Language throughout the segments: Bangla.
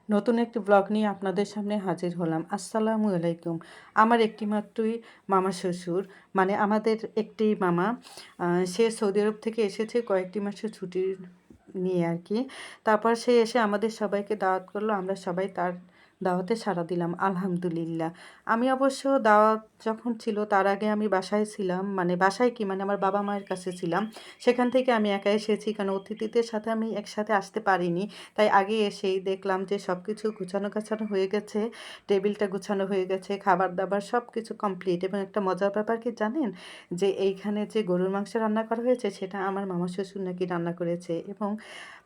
নতুন একটি ব্লগ নিয়ে আপনাদের সামনে হাজির হলাম। আসসালামু আলাইকুম। আমার একটি মাত্রই মামা শ্বশুর, মানে আমাদের একটি মামা, সে সৌদি আরব থেকে এসেছে কয়েকটি মাসের ছুটি নিয়ে আর কি। তারপর সে এসে আমাদের সবাইকে দাওয়াত করলো, আমরা সবাই তার দাওয়াতে সাড়া দিলাম আলহামদুলিল্লাহ। আমি অবশ্য দাওয়াত যখন ছিল তার আগে আমি বাসায় ছিলাম, মানে বাসায় কি মানে আমার বাবা মায়ের কাছে ছিলাম। সেখান থেকে আমি একা এসেছি, কারণ অতিথিদের সাথে আমি একসাথে আসতে পারিনি। তাই আগে এসেই দেখলাম যে সব কিছু গুছানো গাছানো হয়ে গেছে, টেবিলটা গুছানো হয়ে গেছে, খাবার দাবার সব কিছু কমপ্লিট। এবং একটা মজার ব্যাপার কি জানেন, যে এইখানে যে গরুর মাংস রান্না করা হয়েছে সেটা আমার মামা শ্বশুর নাকি রান্না করেছে। এবং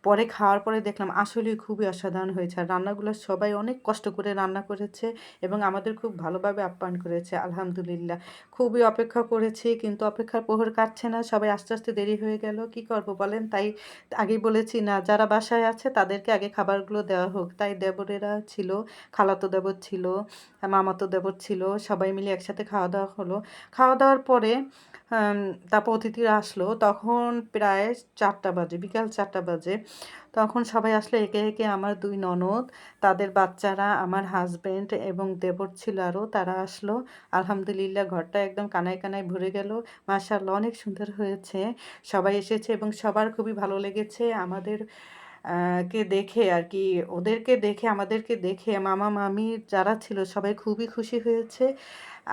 পরে খাওয়ার পরে দেখলাম আসলেই খুবই অসাধারণ হয়েছে। আর রান্নাগুলো সবাই অনেক কষ্ট করে রান্না করেছে এবং আমাদের খুব ভালোভাবে আপ্যায়ন করেছে আলহামদুলিল্লাহ। খুবই অপেক্ষা করেছি, কিন্তু অপেক্ষার প্রহর কাটছে না, সবাই আস্তে আস্তে দেরি হয়ে গেল। কি করব বলেন? তাই আগেই বলেছি না, যারা বাসায় আছে তাদেরকে আগে খাবারগুলো দেওয়া হোক। তাই দেবরেরা ছিল, খালাতো দেবর ছিল, মামাতো দেবর ছিল, সবাই মিলে একসাথে খাওয়া দাওয়া হলো। খাওয়া দাওয়ার পরে আম, তারপর অতিথিরা আসলো, তখন প্রায় 4টা বাজে, বিকাল 4টা বাজে। তখন সবাই আসলে একে একে আমার দুই ননদ, তাদের বাচ্চারা, আমার হাজবেন্ড এবং দেবর ছিল আরও, তারা আসলো। আলহামদুলিল্লাহ ঘরটা একদম কানায় কানায় ভরে গেল। মাশাআল্লাহ অনেক সুন্দর হয়েছে। সবাই এসেছে এবং সবার খুবই ভালো লেগেছে আমাদের কে দেখে আর কি। ওদেরকে দেখে, আমাদেরকে দেখে মামা মামি যারা ছিল সবাই খুবই খুশি হয়েছে।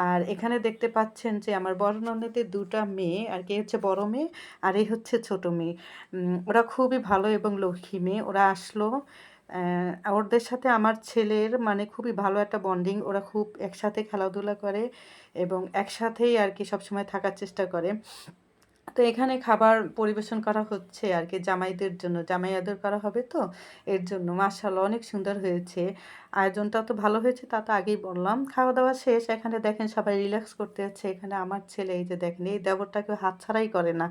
আর এখানে দেখতে পাচ্ছেন যে আমার বড় ননদের 2টা মেয়ে আর কি, হচ্ছে বড় মেয়ে আর এই হচ্ছে ছোট মেয়ে। ওরা খুবই ভালো এবং লক্ষ্মী মেয়ে। ওরা আসলো, ওদের সাথে আমার ছেলের মানে খুবই ভালো একটা বন্ডিং। ওরা খুব একসাথে খেলাধুলা করে এবং একসাথেই আর কি সবসময় থাকার চেষ্টা করে। তো এখানে খাবার পরিবেশন করা হচ্ছে আর কি জামাইদের জন্য, জামাই আদর করা হবে তো এর জন্য। মাশাআল্লাহ অনেক সুন্দর হয়েছে, আয়োজনটা তো ভালো হয়েছে, তা তো আগেই বললাম। খাওয়া দাওয়া শেষ, এখানে দেখেন সবাই রিল্যাক্স করতে যাচ্ছে। এখানে আমার ছেলে, এই যে দেখেন, এই দেবরটাকে হাত ছাড়াই করে না।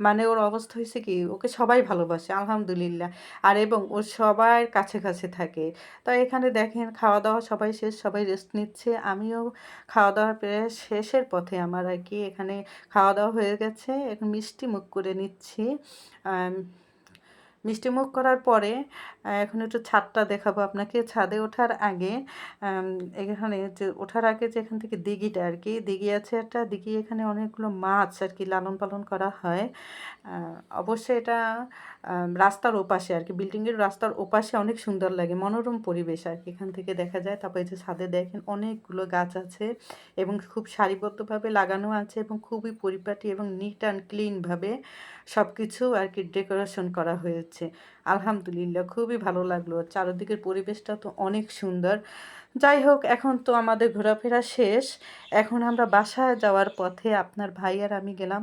মানে ওর অবস্থা হয়েছে কি, ওকে সবাই ভালোবাসে আলহামদুলিল্লাহ। আর এবং ও সবার কাছে কাছে থাকে। তো এখানে দেখেন খাওয়া দাওয়া সবাই শেষ, সবাই রেস্ট নিচ্ছে। আমিও খাওয়া দাওয়ার প্রায় শেষের পথে আমার আর কি। এখানে খাওয়া দাওয়া হয়ে গেছে, এখন মিষ্টি মুখ করে নিচ্ছি। আম, মিষ্টি মুখ করার পরে এখন একটু ছাদটা দেখাবো আপনাকে। ছাদে ওঠার আগে আম, এখানে যে ওঠার আগে যে এখান থেকে দিঘিটা আর কি, দিঘি আছে একটা দিঘি, এখানে অনেকগুলো মাছ আর কি লালন পালন করা হয়। অবশ্যই এটা রাস্তার ওপাশে আর কি, বিল্ডিংয়ের রাস্তার ওপাশে, অনেক সুন্দর লাগে, মনোরম পরিবেশ আর কি এখান থেকে দেখা যায়। তারপরে যে ছাদে দেখেন অনেকগুলো গাছ আছে এবং খুব সারিবদ্ধভাবে লাগানো আছে এবং খুবই পরিপাটি এবং নিট অ্যান্ড ক্লিনভাবে সব কিছু আর কি ডেকোরেশন করা হয়েছে। আলহামদুলিল্লাহ খুবই ভালো লাগলো, চারদিকের পরিবেশটা তো অনেক সুন্দর। যাই হোক, এখন তো আমাদের ঘোরাফেরা শেষ, এখন আমরা বাসায় যাওয়ার পথে আপনার ভাই আর আমি গেলাম।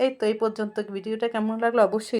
এই তো এই পর্যন্ত। ভিডিওটা কেমন লাগলো অবশ্যই